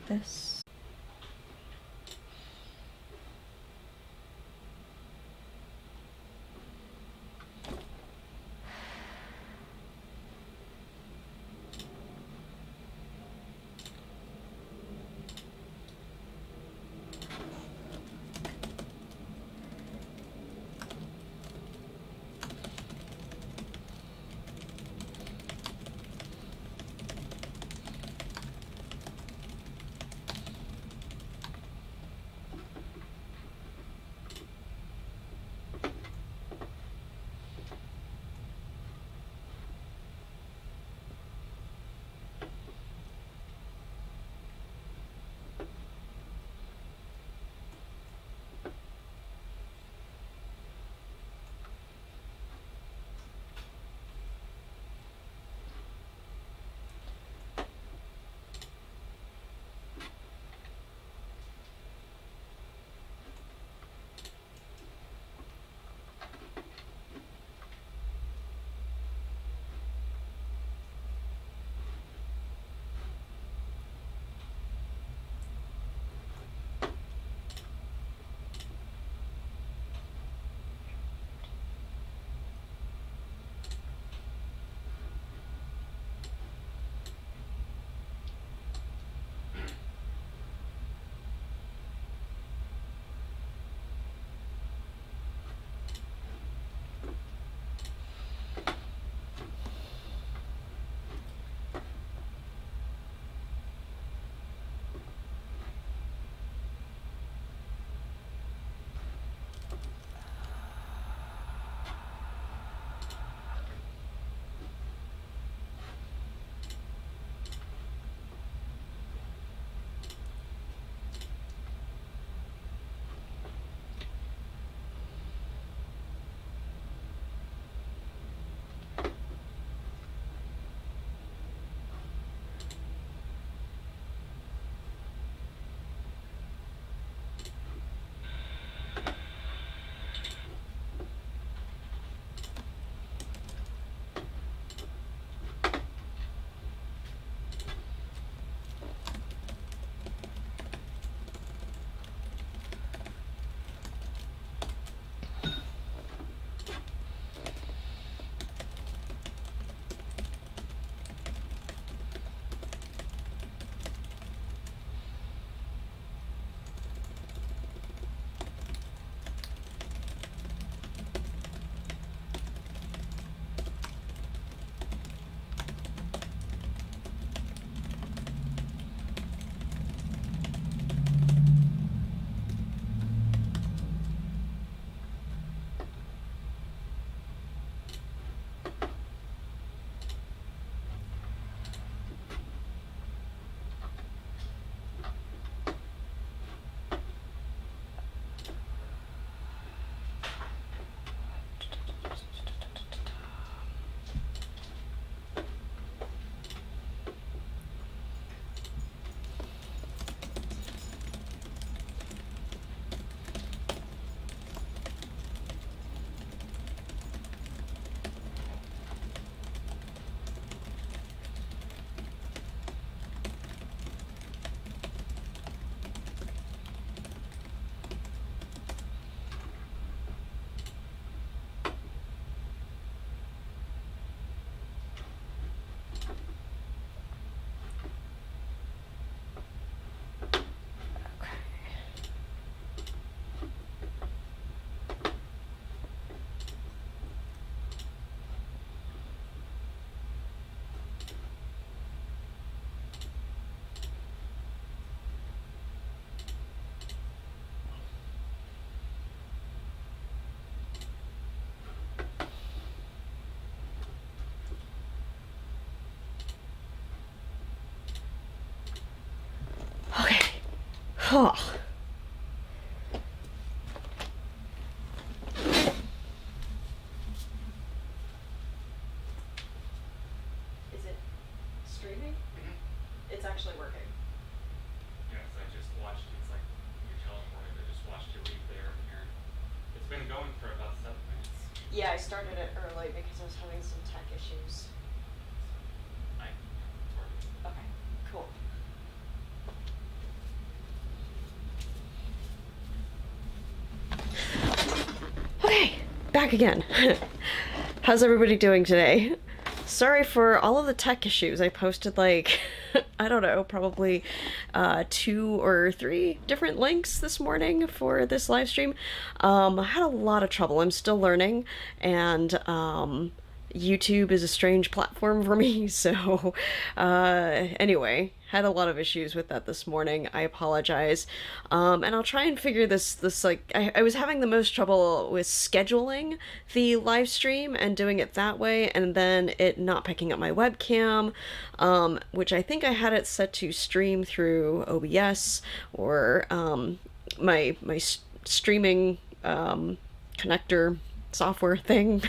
this. Oh. Is it streaming? It's actually working. Yes, I just watched. It's like you're teleported. I just watched you leave there and here. It's been going for about 7 minutes. Yeah, I started it early because I was having some tech issues. I recorded. Okay, cool. back again. How's everybody doing today? Sorry for all of the tech issues. I posted like, I don't know, probably 2 or 3 different links this morning for this live stream. I had a lot of trouble. I'm still learning, and YouTube is a strange platform for me, so anyway, had a lot of issues with that this morning. I apologize. And I'll try and figure this like, I was having the most trouble with scheduling the live stream and doing it that way, and then it not picking up my webcam, which I think I had it set to stream through OBS or my streaming connector software thing.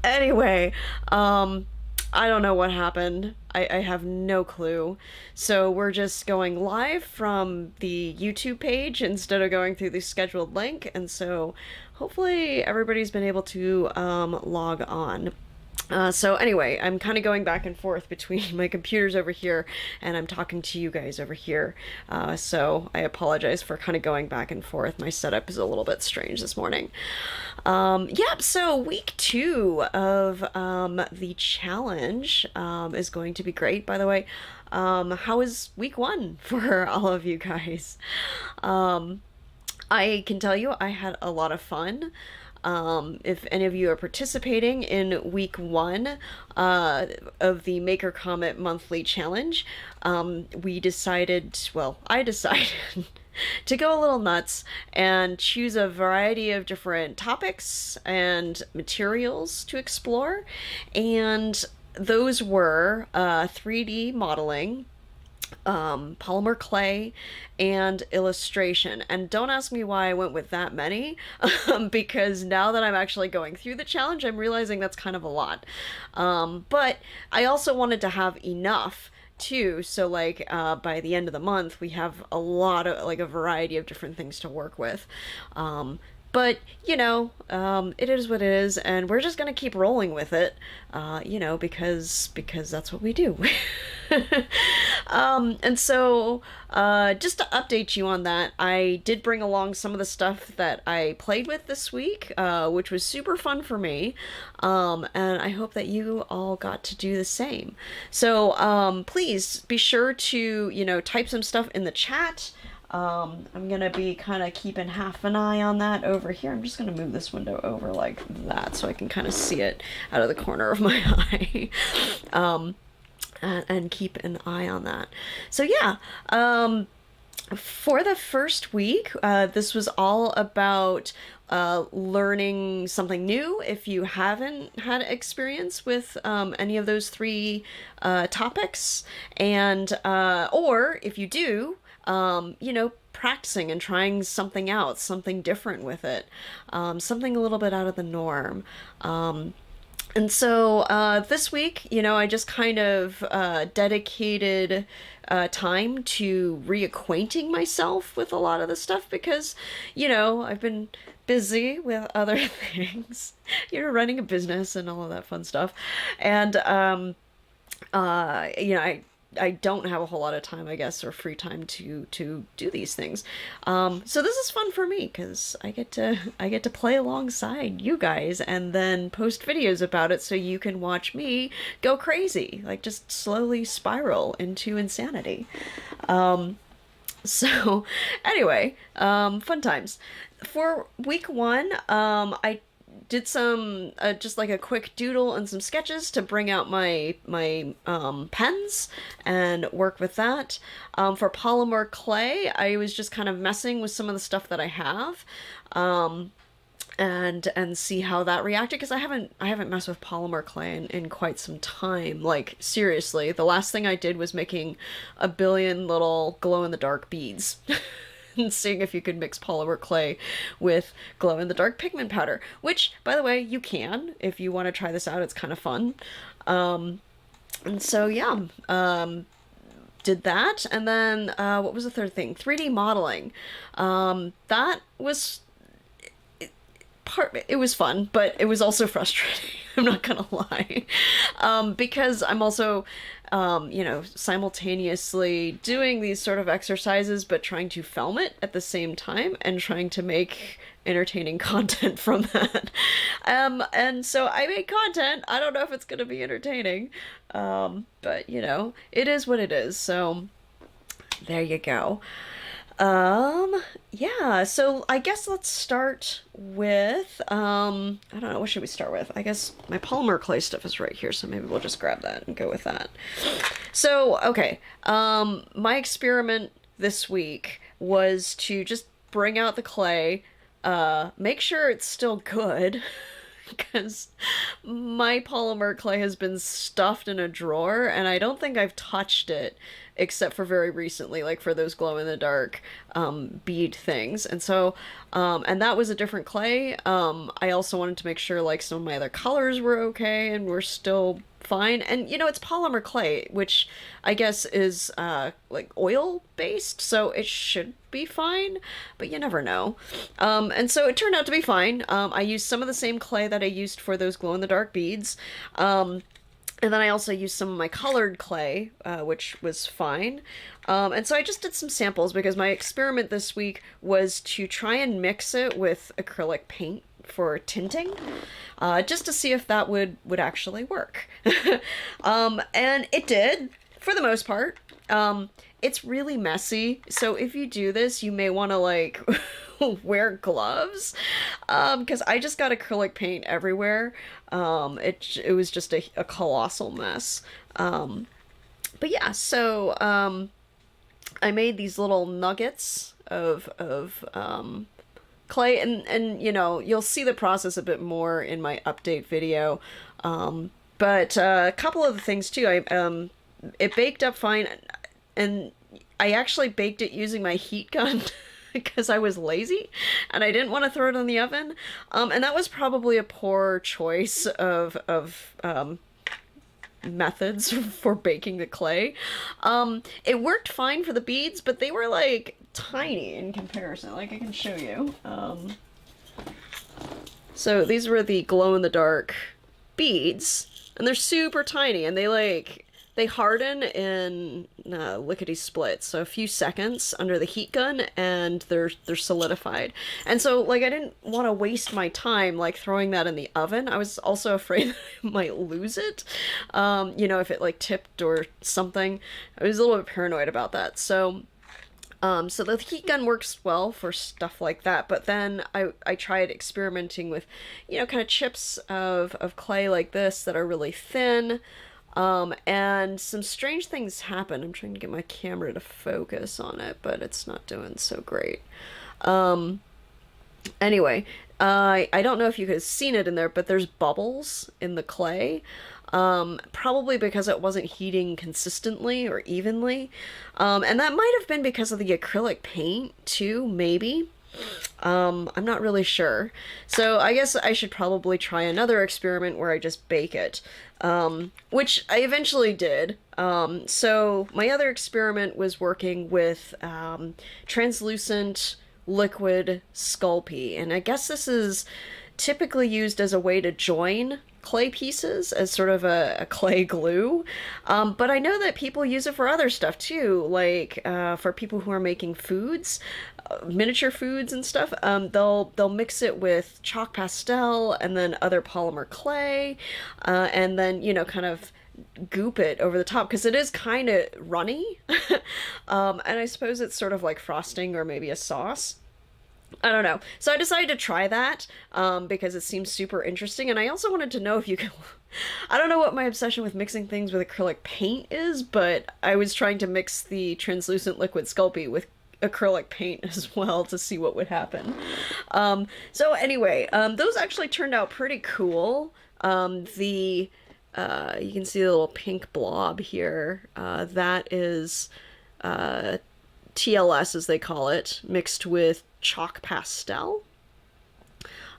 Anyway, I don't know what happened. I have no clue. So we're just going live from the YouTube page instead of going through the scheduled link. And so hopefully everybody's been able to log on. So anyway, I'm kind of going back and forth between my computers over here and I'm talking to you guys over here. So I apologize for kind of going back and forth. My setup is a little bit strange this morning. Yep, so week 2 of the challenge is going to be great, by the way. How is week 1 for all of you guys? I can tell you I had a lot of fun. If any of you are participating in week 1 of the Maker Comet Monthly challenge, I decided to go a little nuts and choose a variety of different topics and materials to explore. And those were 3D modeling, polymer clay, and illustration. And don't ask me why I went with that many, because now that I'm actually going through the challenge, I'm realizing that's kind of a lot. But I also wanted to have enough too, so like by the end of the month we have a lot of, like, a variety of different things to work with. But, you know, it is what it is, and we're just gonna keep rolling with it, you know, because that's what we do. And so, just to update you on that, I did bring along some of the stuff that I played with this week, which was super fun for me, and I hope that you all got to do the same. So, please be sure to, you know, type some stuff in the chat. I'm gonna be kind of keeping half an eye on that over here. I'm just gonna move this window over like that so I can kind of see it out of the corner of my eye. And keep an eye on that. So yeah, for the first week, this was all about learning something new. If you haven't had experience with any of those 3 topics, and or if you do, you know, practicing and trying something out, something different with it, something a little bit out of the norm. And so this week, you know, I just kind of dedicated time to reacquainting myself with a lot of the stuff because, you know, I've been busy with other things, you know, running a business and all of that fun stuff. And, you know, I don't have a whole lot of time, I guess, or free time to do these things. So this is fun for me because I get to play alongside you guys and then post videos about it so you can watch me go crazy, like just slowly spiral into insanity. So anyway, fun times. For week 1, I did some just like a quick doodle and some sketches to bring out my pens and work with that. For polymer clay, I was just kind of messing with some of the stuff that I have, and see how that reacted, because I haven't messed with polymer clay in quite some time. Like, seriously, the last thing I did was making a billion little glow-in-the-dark beads. And seeing if you could mix polymer clay with glow-in-the-dark pigment powder, which, by the way, you can if you want to try this out. It's kind of fun. And so, yeah, did that. And then, what was the third thing? 3D modeling. That was... It was fun, but it was also frustrating. I'm not gonna lie. Because I'm also, simultaneously doing these sort of exercises, but trying to film it at the same time and trying to make entertaining content from that. And so I make content. I don't know if it's gonna be entertaining, but it is what it is. So there you go. Yeah, so I guess let's start with, I don't know, what should we start with? I guess my polymer clay stuff is right here, so maybe we'll just grab that and go with that. So, okay, my experiment this week was to just bring out the clay, make sure it's still good, because my polymer clay has been stuffed in a drawer, and I don't think I've touched it except for very recently, like for those glow-in-the-dark bead things. And so, and that was a different clay. I also wanted to make sure like some of my other colors were okay and were still fine. And it's polymer clay, which I guess is like oil-based, so it should be fine, but you never know. And so it turned out to be fine. I used some of the same clay that I used for those glow-in-the-dark beads. And then I also used some of my colored clay, which was fine. And so I just did some samples because my experiment this week was to try and mix it with acrylic paint for tinting, just to see if that would actually work. And it did, for the most part. It's really messy, so if you do this, you may want to like wear gloves, because I just got acrylic paint everywhere. It was just a colossal mess. But yeah, so I made these little nuggets of clay, and you'll see the process a bit more in my update video. But a couple of the things too. It baked up fine, and I actually baked it using my heat gun because I was lazy and I didn't want to throw it in the oven. And that was probably a poor choice of methods for baking the clay. It worked fine for the beads, but they were like tiny in comparison. Like I can show you. So these were the glow-in-the-dark beads, and they're super tiny, and they harden in lickety split, so a few seconds under the heat gun, and they're solidified. And so, like, I didn't want to waste my time like throwing that in the oven. I was also afraid that I might lose it, if it like tipped or something. I was a little bit paranoid about that. So the heat gun works well for stuff like that, but then I tried experimenting with, kind of chips of clay like this that are really thin. And some strange things happen. I'm trying to get my camera to focus on it, but it's not doing so great. Anyway, I don't know if you could have seen it in there, but there's bubbles in the clay. Probably because it wasn't heating consistently or evenly. And that might have been because of the acrylic paint too, maybe. I'm not really sure. So I guess I should probably try another experiment where I just bake it, which I eventually did. So my other experiment was working with translucent liquid Sculpey, and I guess this is typically used as a way to join clay pieces as sort of a clay glue, but I know that people use it for other stuff too, like for people who are making foods, miniature foods and stuff. They'll mix it with chalk pastel and then other polymer clay, and then kind of goop it over the top because it is kind of runny. And I suppose it's sort of like frosting or maybe a sauce. I don't know. So I decided to try that because it seems super interesting, and I also wanted to know if you could... I don't know what my obsession with mixing things with acrylic paint is, but I was trying to mix the translucent liquid Sculpey with acrylic paint as well to see what would happen. So anyway, those actually turned out pretty cool. You can see the little pink blob here. That is TLS, as they call it, mixed with chalk pastel.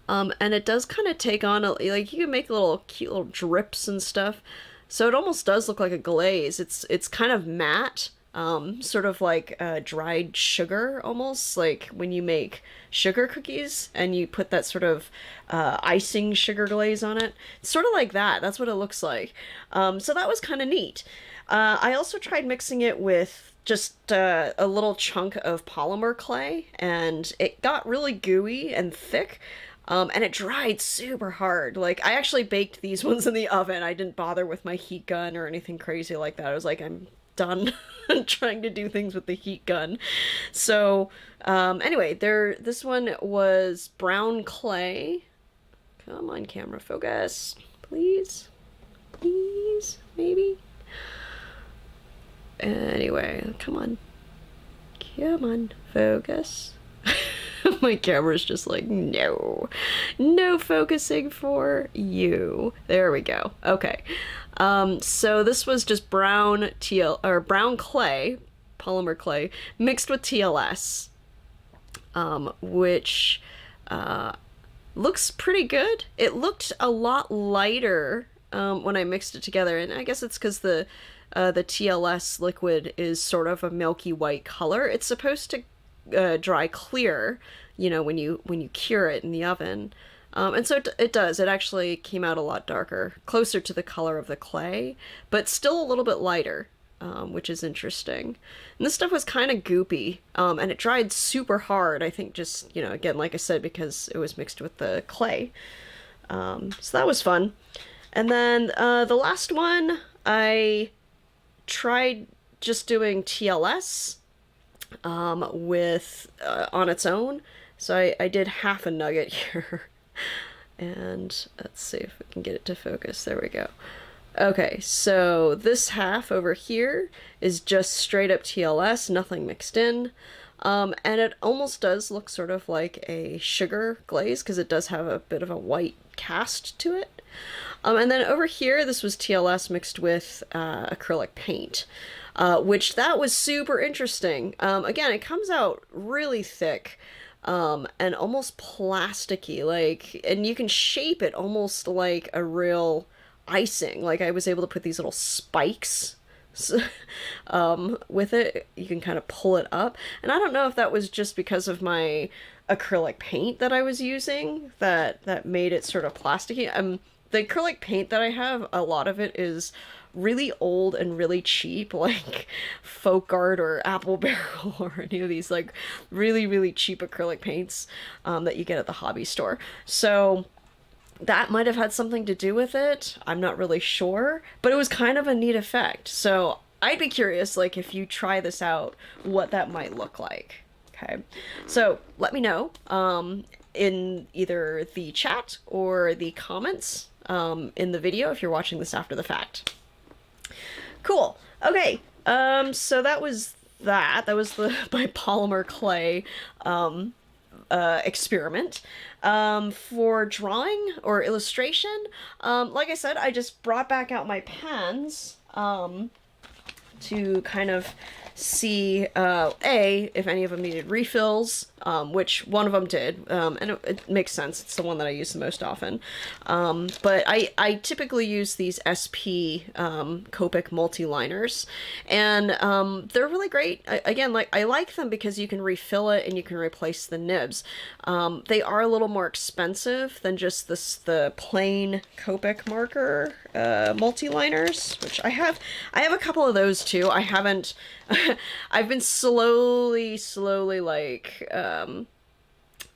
And it does kind of take on like you can make little cute little drips and stuff. So it almost does look like a glaze. It's kind of matte, sort of like dried sugar almost, like when you make sugar cookies and you put that sort of icing sugar glaze on it. It's sort of like that. That's what it looks like. So that was kind of neat. I also tried mixing it with just a little chunk of polymer clay, and it got really gooey and thick. And it dried super hard. Like, I actually baked these ones in the oven. I didn't bother with my heat gun or anything crazy like that. I was like, I'm done trying to do things with the heat gun. So, anyway, this one was brown clay. Come on, camera, focus. Please. Please, maybe. Anyway, come on. Come on, focus. My camera's just like, no focusing for you. There we go. Okay. So this was just brown clay, polymer clay, mixed with TLS, which looks pretty good. It looked a lot lighter when I mixed it together, and I guess it's because the TLS liquid is sort of a milky white color. It's supposed to dry clear, when you cure it in the oven. And so it does. It actually came out a lot darker, closer to the color of the clay, but still a little bit lighter, which is interesting. And this stuff was kind of goopy, and it dried super hard, I think just, again, like I said, because it was mixed with the clay. So that was fun. And then the last one, I tried just doing TLS with on its own. So I did half a nugget here. And let's see if we can get it to focus. There we go. Okay, so this half over here is just straight up TLS, nothing mixed in. And it almost does look sort of like a sugar glaze because it does have a bit of a white cast to it. And then over here, this was TLS mixed with acrylic paint, which that was super interesting. Again, it comes out really thick and almost plasticky, and you can shape it almost like a real icing. Like, I was able to put these little spikes with it. You can kind of pull it up. And I don't know if that was just because of my acrylic paint that I was using that made it sort of plasticky. The acrylic paint that I have, a lot of it is really old and really cheap, like Folk Art or Apple Barrel or any of these like really, really cheap acrylic paints that you get at the hobby store. So that might have had something to do with it. I'm not really sure, but it was kind of a neat effect. So I'd be curious, like, if you try this out, what that might look like. Okay, so let me know in either the chat or the comments in the video if you're watching this after the fact. Cool. Okay, so that was that. That was my polymer clay experiment. For drawing or illustration, like I said, I just brought back out my pans to kind of see if any of them needed refills, which one of them did, and it makes sense. It's the one that I use the most often. But I typically use these SP Copic multi-liners, and they're really great. Again, I like them because you can refill it and you can replace the nibs. They are a little more expensive than just the plain Copic marker multi-liners, which I have a couple of those too. I haven't I've been slowly like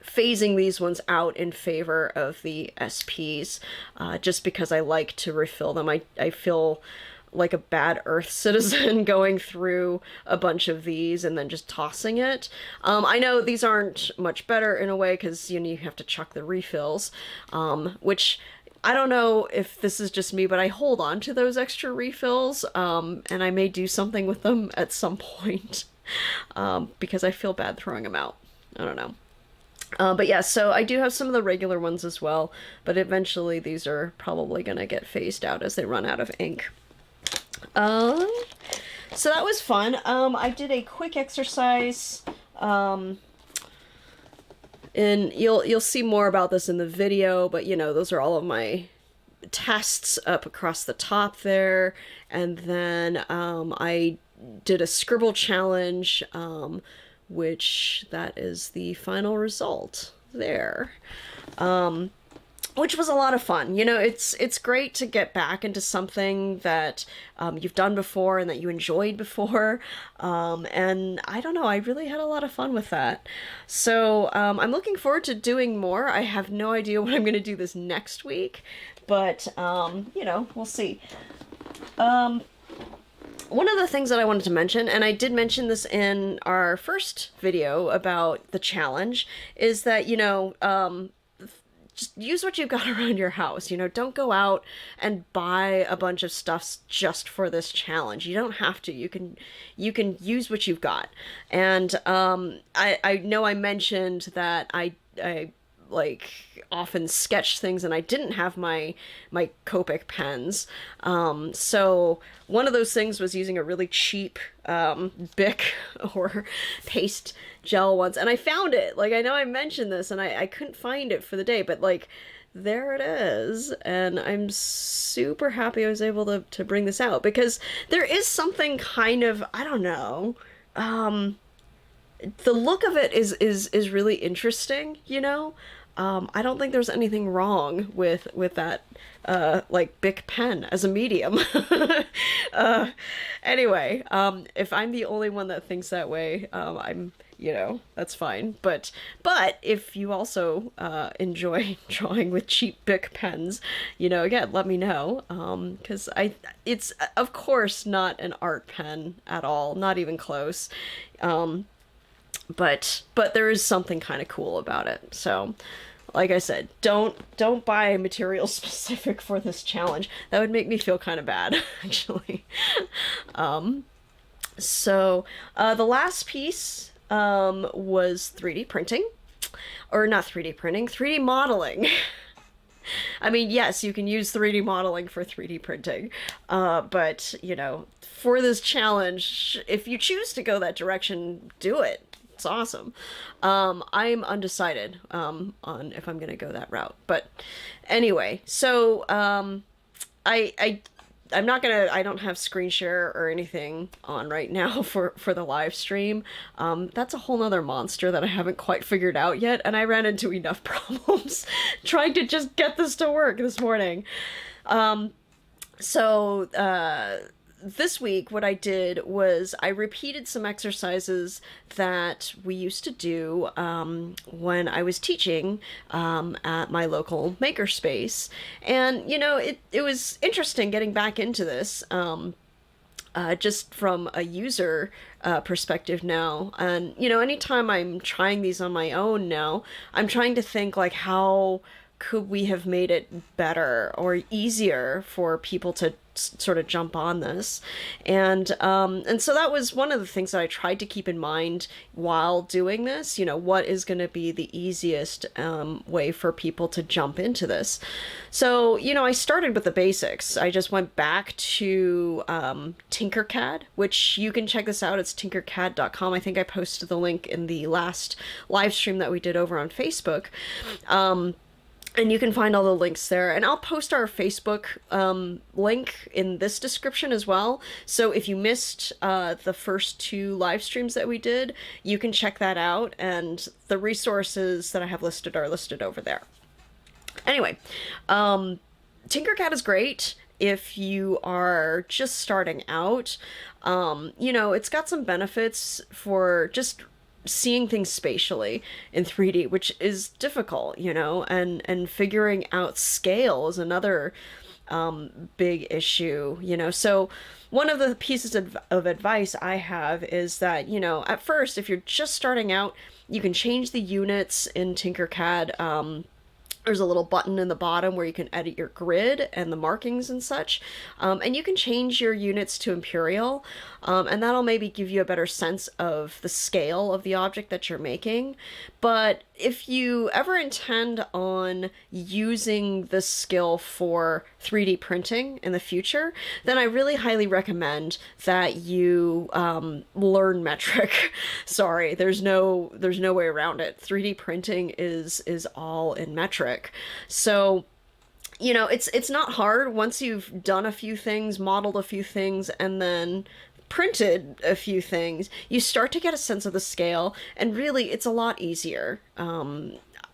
phasing these ones out in favor of the SPs, just because I like to refill them. I feel like a bad Earth citizen going through a bunch of these and then just tossing it. I know these aren't much better in a way because you have to chuck the refills, which I don't know if this is just me, but I hold on to those extra refills, and I may do something with them at some point, because I feel bad throwing them out. I don't know. But yeah, so I do have some of the regular ones as well, but eventually these are probably going to get phased out as they run out of ink. So that was fun. I did a quick exercise, and you'll see more about this in the video, but those are all of my tests up across the top there. And then I did a scribble challenge, which that is the final result there. Which was a lot of fun. You know, it's great to get back into something that you've done before and that you enjoyed before. And I don't know, I really had a lot of fun with that. So I'm looking forward to doing more. I have no idea what I'm going to do this next week, but you know, we'll see. One of the things that I wanted to mention, and I did mention this in our first video about the challenge, is that, you know, just use what you've got around your house. You know, don't go out and buy a bunch of stuff just for this challenge. You don't have to. You can use what you've got. And I know I mentioned that I like often sketch things and I didn't have my Copic pens. So one of those things was using a really cheap Bic or paste gel ones, and I found it. Like, I know I mentioned this and I couldn't find it for the day, but like there it is, and I'm super happy I was able to bring this out, because there is something kind of, I don't know, the look of it is really interesting, you know. I don't think there's anything wrong with that like Bic pen as a medium. Anyway, if I'm the only one that thinks that way, I'm, you know, that's fine. But if you also enjoy drawing with cheap Bic pens, you know, again, let me know, because it's of course not an art pen at all, not even close. But there is something kind of cool about it. So, like I said, don't buy material specific for this challenge. That would make me feel kind of bad, actually. So the last piece was 3D printing, or not 3D printing, 3D modeling. I mean, yes, you can use 3D modeling for 3D printing, but, you know, for this challenge, if you choose to go that direction, do it. It's awesome. I'm undecided on if I'm gonna go that route, but anyway, so I'm not gonna, I don't have screen share or anything on right now for the live stream. That's a whole nother monster that I haven't quite figured out yet, and I ran into enough problems trying to just get this to work this morning. This week, what I did was I repeated some exercises that we used to do when I was teaching at my local makerspace. And, you know, it was interesting getting back into this, just from a user perspective now. And, you know, anytime I'm trying these on my own now, I'm trying to think, like, how could we have made it better or easier for people to sort of jump on this? And so that was one of the things that I tried to keep in mind while doing this. You know, what is going to be the easiest way for people to jump into this? So, you know, I started with the basics. I just went back to Tinkercad, which you can check this out. It's tinkercad.com. I think I posted the link in the last live stream that we did over on Facebook. And you can find all the links there. And I'll post our Facebook link in this description as well. So if you missed the first two live streams that we did, you can check that out. And the resources that I have listed are listed over there. Anyway, Tinkercad is great if you are just starting out. You know, it's got some benefits for just seeing things spatially in 3D, which is difficult, you know, and figuring out scale is another big issue, you know. So one of the pieces of advice I have is that, you know, at first, if you're just starting out, you can change the units in Tinkercad. There's a little button in the bottom where you can edit your grid and the markings and such. And you can change your units to imperial, and that'll maybe give you a better sense of the scale of the object that you're making. But if you ever intend on using this skill for 3D printing in the future, then I really highly recommend that you learn metric. Sorry, there's no way around it. 3D printing is all in metric. So, you know, it's not hard once you've done a few things, modeled a few things, and then printed a few things, you start to get a sense of the scale, and really it's a lot easier.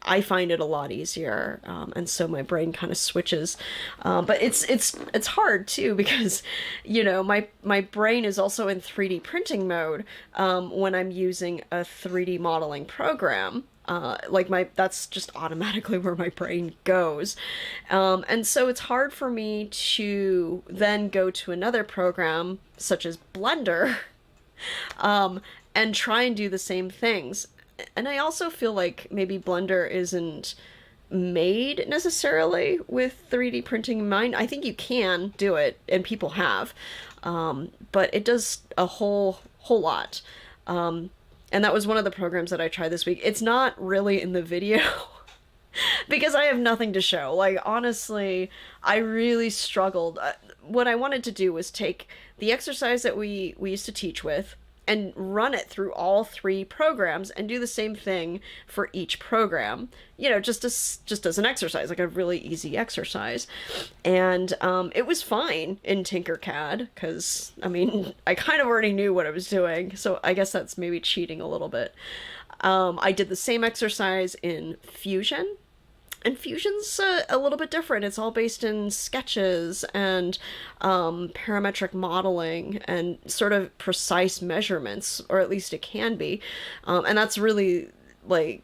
I find it a lot easier, and so my brain kind of switches. But it's hard too because, you know, my brain is also in 3D printing mode when I'm using a 3D modeling program. That's just automatically where my brain goes. And so it's hard for me to then go to another program such as Blender and try and do the same things. And I also feel like maybe Blender isn't made necessarily with 3D printing in mind. I think you can do it, and people have, but it does a whole lot. And that was one of the programs that I tried this week. It's not really in the video because I have nothing to show. Like, honestly, I really struggled. What I wanted to do was take the exercise that we used to teach with and run it through all 3 programs and do the same thing for each program, you know, just as an exercise, like a really easy exercise. And it was fine in Tinkercad because, I mean, I kind of already knew what I was doing, so I guess that's maybe cheating a little bit. I did the same exercise in Fusion. And Fusion's a little bit different. It's all based in sketches and parametric modeling and sort of precise measurements, or at least it can be. And that's really, like,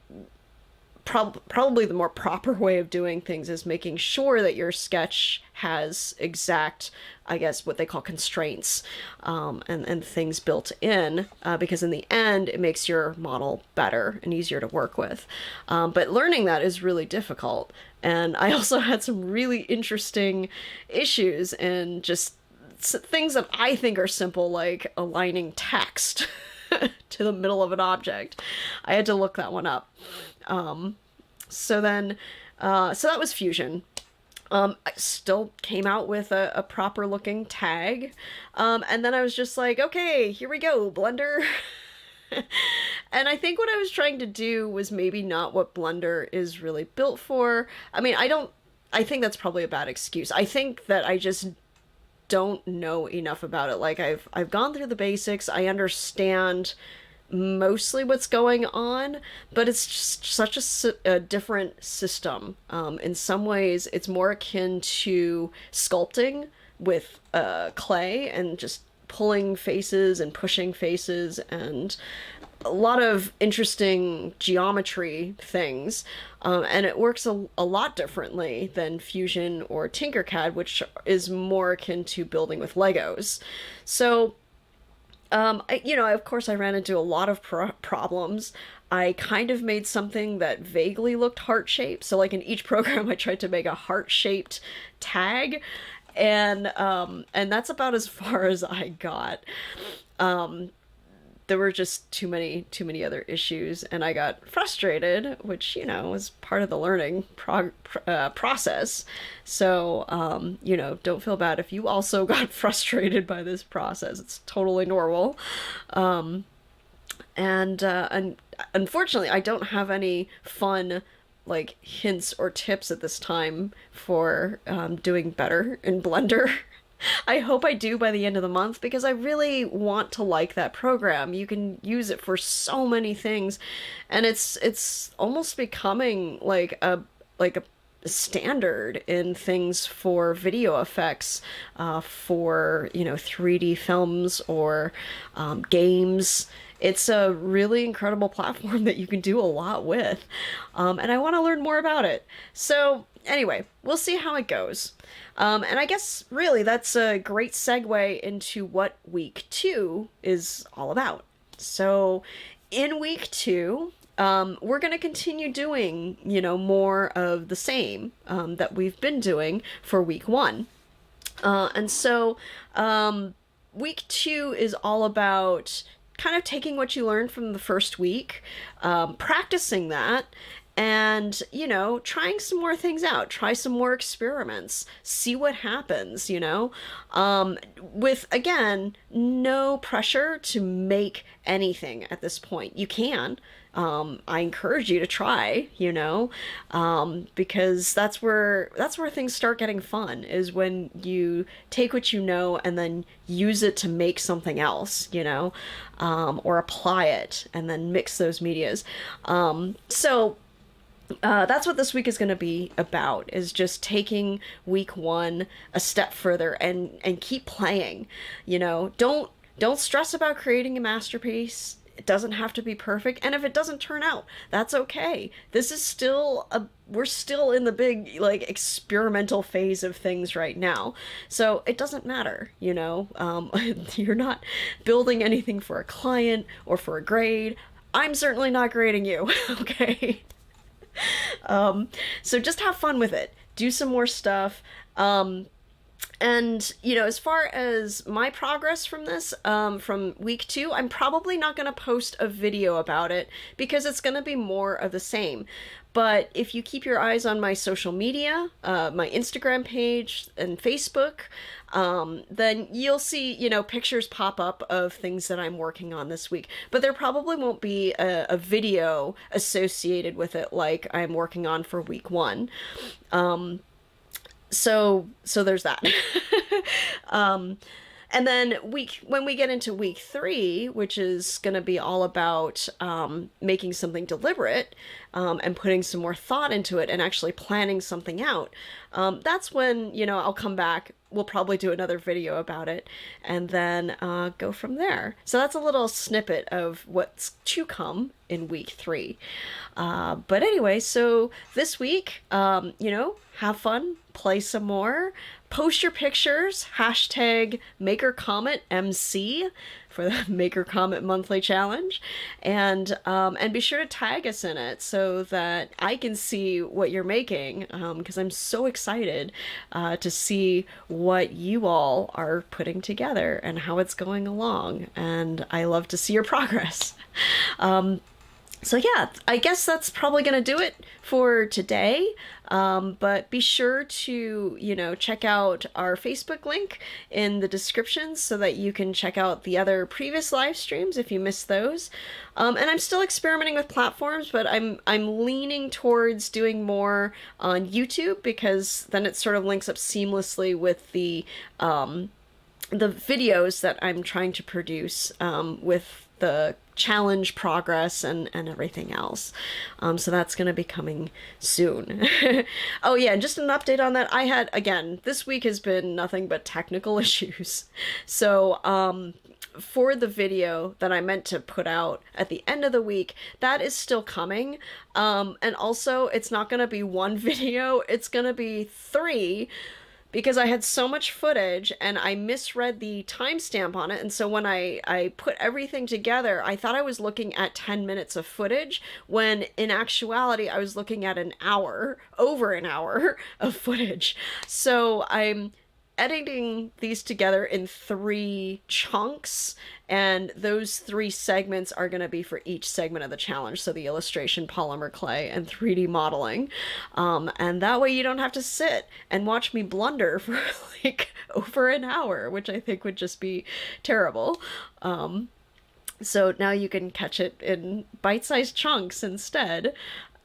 probably the more proper way of doing things is making sure that your sketch has exact, I guess, what they call constraints, and things built in, because in the end, it makes your model better and easier to work with. But learning that is really difficult. And I also had some really interesting issues in just things that I think are simple, like aligning text to the middle of an object. I had to look that one up. So that was Fusion. I still came out with a proper looking tag. And then I was just like, okay, here we go, Blender. And I think what I was trying to do was maybe not what Blender is really built for. I mean, I think that's probably a bad excuse. I think that I just don't know enough about it. Like, I've gone through the basics. I understand mostly what's going on, but it's just such a different system. In some ways, it's more akin to sculpting with clay and just pulling faces and pushing faces and a lot of interesting geometry things. And it works a lot differently than Fusion or Tinkercad, which is more akin to building with Legos. So of course, I ran into a lot of problems. I kind of made something that vaguely looked heart-shaped. So, like, in each program, I tried to make a heart-shaped tag, and that's about as far as I got. There were just too many other issues, and I got frustrated, which, you know, was part of the learning process. So, don't feel bad if you also got frustrated by this process. It's totally normal. And unfortunately, I don't have any fun, like, hints or tips at this time for doing better in Blender. I hope I do by the end of the month, because I really want to like that program. You can use it for so many things, and it's almost becoming like a standard in things for video effects, for 3D films or games. It's a really incredible platform that you can do a lot with, and I want to learn more about it. So anyway, we'll see how it goes. And I guess really that's a great segue into what week 2 is all about. So in week 2, we're going to continue doing, more of the same that we've been doing for week 1. And so week 2 is all about kind of taking what you learned from the first week, practicing that, and, you know, trying some more things out, try some more experiments, see what happens, you know, with, again, no pressure to make anything at this point. You can. I encourage you to try, you know, because that's where things start getting fun, is when you take what you know and then use it to make something else, you know, or apply it and then mix those medias. That's what this week is going to be about, is just taking week one a step further and keep playing. You know, don't stress about creating a masterpiece. It doesn't have to be perfect, and if it doesn't turn out, that's okay. This is still we're still in the big, like, experimental phase of things right now, so it doesn't matter, you know. You're not building anything for a client or for a grade. I'm certainly not grading you. Okay. So just have fun with it. Do some more stuff. And, you know, as far as my progress from this, from week two, I'm probably not going to post a video about it because it's going to be more of the same. But if you keep your eyes on my social media, my Instagram page and Facebook, then you'll see, you know, pictures pop up of things that I'm working on this week. But there probably won't be a video associated with it like I'm working on for week one. So there's that. And then when we get into week three, which is going to be all about making something deliberate, and putting some more thought into it and actually planning something out, that's when, you know, I'll come back. We'll probably do another video about it and then go from there. So that's a little snippet of what's to come in week three. But anyway, so this week, you know, have fun, play some more, post your pictures, hashtag Maker Comet MC for the Maker Comet Monthly Challenge, and be sure to tag us in it so that I can see what you're making, because I'm so excited to see what you all are putting together and how it's going along, and I love to see your progress. So yeah, I guess that's probably going to do it for today. But be sure to, you know, check out our Facebook link in the description so that you can check out the other previous live streams if you missed those. And I'm still experimenting with platforms, but I'm leaning towards doing more on YouTube, because then it sort of links up seamlessly with the videos that I'm trying to produce, with the challenge progress and everything else. So that's going to be coming soon. Oh yeah, and just an update on that. Again, this week has been nothing but technical issues. So, for the video that I meant to put out at the end of the week, that is still coming. And also, it's not going to be one video, it's going to be 3, because I had so much footage and I misread the timestamp on it. And so when I put everything together, I thought I was looking at 10 minutes of footage, when in actuality, I was looking at over an hour of footage. So I'm editing these together in 3 chunks, and those 3 segments are going to be for each segment of the challenge. So the illustration, polymer clay, and 3D modeling. And that way you don't have to sit and watch me blunder for like over an hour, which I think would just be terrible. So now you can catch it in bite-sized chunks instead.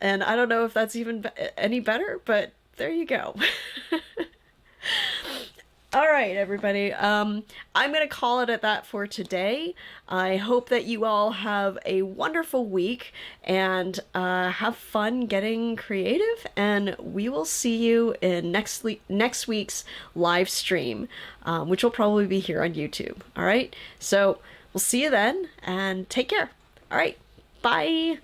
And I don't know if that's even any better, but there you go. All right, everybody. I'm going to call it at that for today. I hope that you all have a wonderful week and have fun getting creative. And we will see you in next week's live stream, which will probably be here on YouTube. All right. So we'll see you then, and take care. All right. Bye.